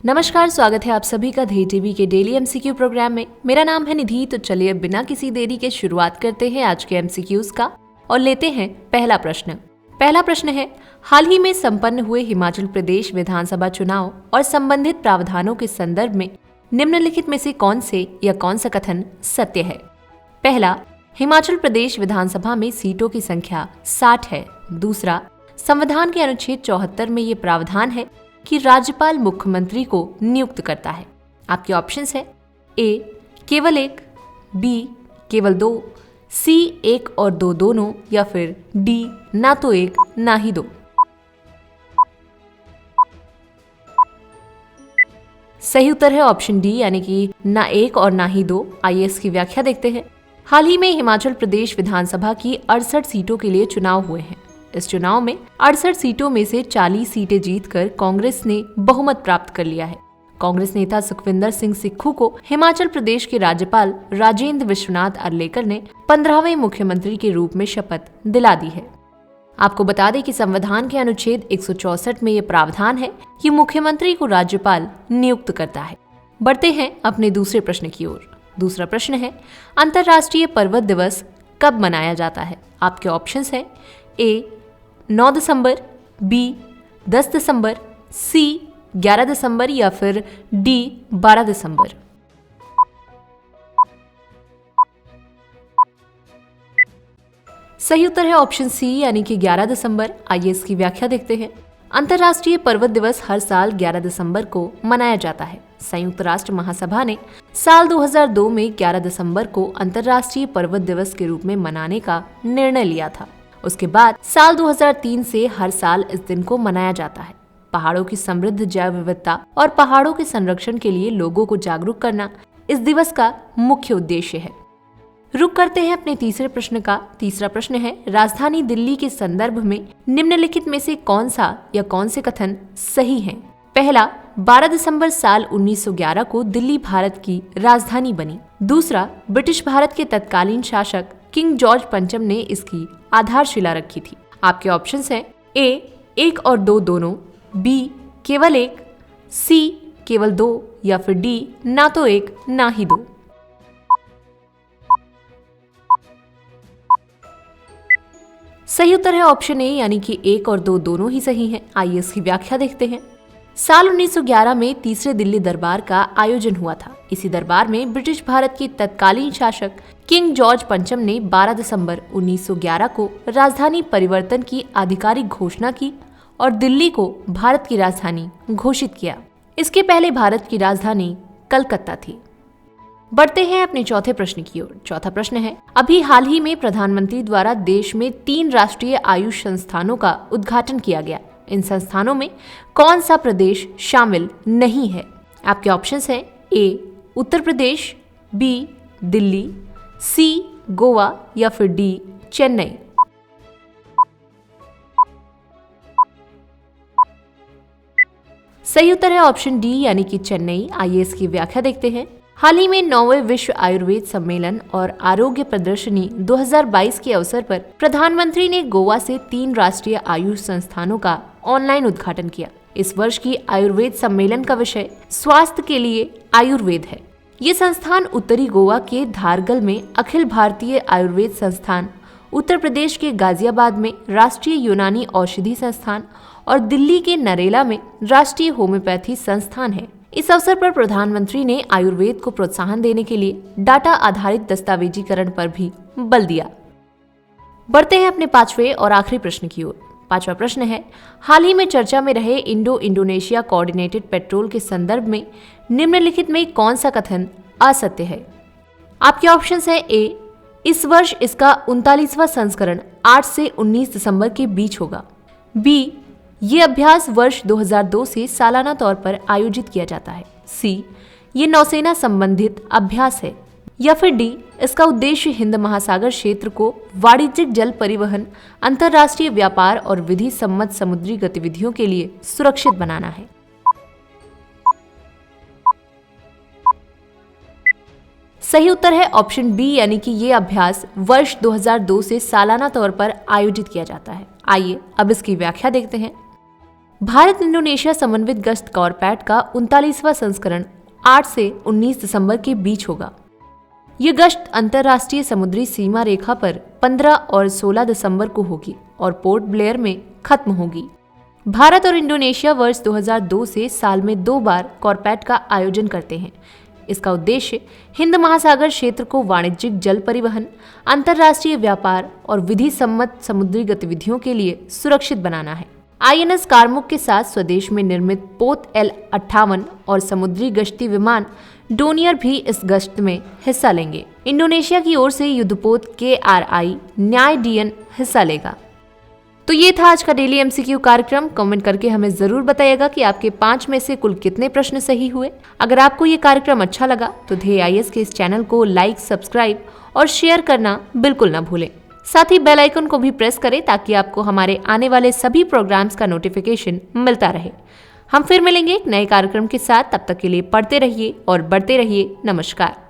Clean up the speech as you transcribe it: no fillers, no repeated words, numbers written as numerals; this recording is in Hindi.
नमस्कार, स्वागत है आप सभी का धी टीवी के डेली एमसीक्यू प्रोग्राम में। मेरा नाम है निधि। तो चलिए अब बिना किसी देरी के शुरुआत करते हैं आज के एमसीक्यूज का और लेते हैं पहला प्रश्न। पहला प्रश्न है, हाल ही में संपन्न हुए हिमाचल प्रदेश विधानसभा चुनाव और संबंधित प्रावधानों के संदर्भ में निम्नलिखित में से कौन से या कौन सा कथन सत्य है? पहला, हिमाचल प्रदेश विधानसभा में सीटों की संख्या 60 है। दूसरा, संविधान के अनुच्छेद 74 में ये प्रावधान है कि राज्यपाल मुख्यमंत्री को नियुक्त करता है। आपके ऑप्शंस है ए केवल 1, बी केवल 2, सी 1 और 2 दोनों, या फिर डी ना तो 1 ना ही 2। सही उत्तर है ऑप्शन डी, यानी कि ना 1 और ना ही 2। आइए इसकी व्याख्या देखते हैं। हाल ही में हिमाचल प्रदेश विधानसभा की 68 सीटों के लिए चुनाव हुए हैं। इस चुनाव में 68 सीटों में से 40 सीटें जीतकर कांग्रेस ने बहुमत प्राप्त कर लिया है। कांग्रेस नेता सुखविंदर सिंह सुक्खू को हिमाचल प्रदेश के राज्यपाल राजेंद्र विश्वनाथ अर्लेकर ने 15वें मुख्यमंत्री के रूप में शपथ दिला दी है। आपको बता दें कि संविधान के अनुच्छेद 164 में यह प्रावधान है कि मुख्यमंत्री को राज्यपाल नियुक्त करता है। बढ़ते हैं अपने दूसरे प्रश्न की ओर। दूसरा प्रश्न है, अंतर्राष्ट्रीय पर्वत दिवस कब मनाया जाता है? आपके ऑप्शंस हैं ए 9 दिसंबर, बी 10 दिसंबर, सी 11 दिसंबर, या फिर डी 12 दिसंबर। सही उत्तर है ऑप्शन सी, यानी कि 11 दिसंबर। आइए इसकी व्याख्या देखते हैं। अंतर्राष्ट्रीय पर्वत दिवस हर साल 11 दिसंबर को मनाया जाता है। संयुक्त राष्ट्र महासभा ने साल 2002 में 11 दिसंबर को अंतर्राष्ट्रीय पर्वत दिवस के रूप में मनाने का निर्णय लिया था। उसके बाद साल 2003 से हर साल इस दिन को मनाया जाता है। पहाड़ों की समृद्ध जैव विविधता और पहाड़ों के संरक्षण के लिए लोगों को जागरूक करना इस दिवस का मुख्य उद्देश्य है। रुक करते हैं अपने तीसरे प्रश्न का। तीसरा प्रश्न है, राजधानी दिल्ली के संदर्भ में निम्नलिखित में से कौन सा या कौन से कथन सही हैं? पहला, 12 दिसंबर साल 1911 को दिल्ली भारत की राजधानी बनी। दूसरा, ब्रिटिश भारत के तत्कालीन शासक किंग जॉर्ज पंचम ने इसकी आधारशिला रखी थी। आपके ऑप्शंस हैं ए 1 और 2 दोनों, बी केवल 1, सी केवल 2, या फिर डी ना तो 1 ना ही 2। सही उत्तर है ऑप्शन ए, यानी कि 1 और 2 दोनों ही सही हैं। आइए इसकी व्याख्या देखते हैं। साल 1911 में तीसरे दिल्ली दरबार का आयोजन हुआ था। इसी दरबार में ब्रिटिश भारत के तत्कालीन शासक किंग जॉर्ज पंचम ने 12 दिसंबर 1911 को राजधानी परिवर्तन की आधिकारिक घोषणा की और दिल्ली को भारत की राजधानी घोषित किया। इसके पहले भारत की राजधानी कलकत्ता थी। बढ़ते हैं अपने चौथे प्रश्न की ओर। चौथा प्रश्न है, अभी हाल ही में प्रधानमंत्री द्वारा देश में 3 राष्ट्रीय आयुष संस्थानों का उद्घाटन किया गया। इन संस्थानों में कौन सा प्रदेश शामिल नहीं है? आपके ऑप्शंस हैं ए उत्तर प्रदेश, बी दिल्ली, सी गोवा, या फिर डी चेन्नई। सही उत्तर है ऑप्शन डी, यानी कि चेन्नई। आइए इसकी व्याख्या देखते हैं। हाल ही में 9वें विश्व आयुर्वेद सम्मेलन और आरोग्य प्रदर्शनी 2022 के अवसर पर प्रधानमंत्री ने गोवा से 3 राष्ट्रीय आयुष संस्थानों का ऑनलाइन उद्घाटन किया। इस वर्ष की आयुर्वेद सम्मेलन का विषय स्वास्थ्य के लिए आयुर्वेद है। ये संस्थान उत्तरी गोवा के धारगल में अखिल भारतीय आयुर्वेद संस्थान, उत्तर प्रदेश के गाजियाबाद में राष्ट्रीय यूनानी औषधि संस्थान और दिल्ली के नरेला में राष्ट्रीय होम्योपैथी संस्थान है। इस अवसर पर प्रधानमंत्री ने आयुर्वेद को प्रोत्साहन देने के लिए डाटा आधारित दस्तावेजीकरण पर भी बल दिया। बढ़ते हैं अपने पांचवें और आखिरी प्रश्न की ओर। पांचवा प्रश्न है, हाल ही में चर्चा में रहे इंडोनेशिया कोऑर्डिनेटेड पेट्रोल के संदर्भ में निम्नलिखित में कौन सा कथन असत्य है? आपके ऑप्शंस है ए इस वर्ष इसका 39वां संस्करण 8 से 19 दिसंबर के बीच होगा, बी ये अभ्यास वर्ष 2002 से सालाना तौर पर आयोजित किया जाता है, सी ये नौसेना संबंधित अभ्यास है, या फिर डी इसका उद्देश्य हिंद महासागर क्षेत्र को वाणिज्यिक जल परिवहन, अंतर्राष्ट्रीय व्यापार और विधि सम्मत समुद्री गतिविधियों के लिए सुरक्षित बनाना है। सही उत्तर है ऑप्शन बी, यानी कि ये अभ्यास वर्ष 2002 से सालाना तौर पर आयोजित किया जाता है। आइए अब इसकी व्याख्या देखते हैं। भारत इंडोनेशिया समन्वित गश्त कॉरपैट का 39वां संस्करण 8 से 19 दिसंबर के बीच होगा। ये गश्त अंतर्राष्ट्रीय समुद्री सीमा रेखा पर 15 और 16 दिसंबर को होगी और पोर्ट ब्लेयर में खत्म होगी। भारत और इंडोनेशिया वर्ष 2002 से साल में 2 बार कॉरपैट का आयोजन करते हैं। इसका उद्देश्य हिंद महासागर क्षेत्र को वाणिज्यिक जल परिवहन, अंतर्राष्ट्रीय व्यापार और विधि सम्मत समुद्री गतिविधियों के लिए सुरक्षित बनाना है। INS कारमुक के साथ स्वदेश में निर्मित पोत L58 और समुद्री गश्ती विमान डोनियर भी इस गश्त में हिस्सा लेंगे। इंडोनेशिया की ओर से युद्धपोत KRI न्याय हिस्सा लेगा। तो ये था आज का डेली MCQ कार्यक्रम। कमेंट करके हमें जरूर बताइएगा कि आपके 5 में से कुल कितने प्रश्न सही हुए। अगर आपको ये कार्यक्रम अच्छा लगा तो ध्येय IAS के इस चैनल को लाइक, सब्सक्राइब और शेयर करना बिल्कुल ना भूलें। साथ ही बेल आइकन को भी प्रेस करें ताकि आपको हमारे आने वाले सभी प्रोग्राम्स का नोटिफिकेशन मिलता रहे। हम फिर मिलेंगे एक नए कार्यक्रम के साथ। तब तक के लिए पढ़ते रहिए और बढ़ते रहिए। नमस्कार।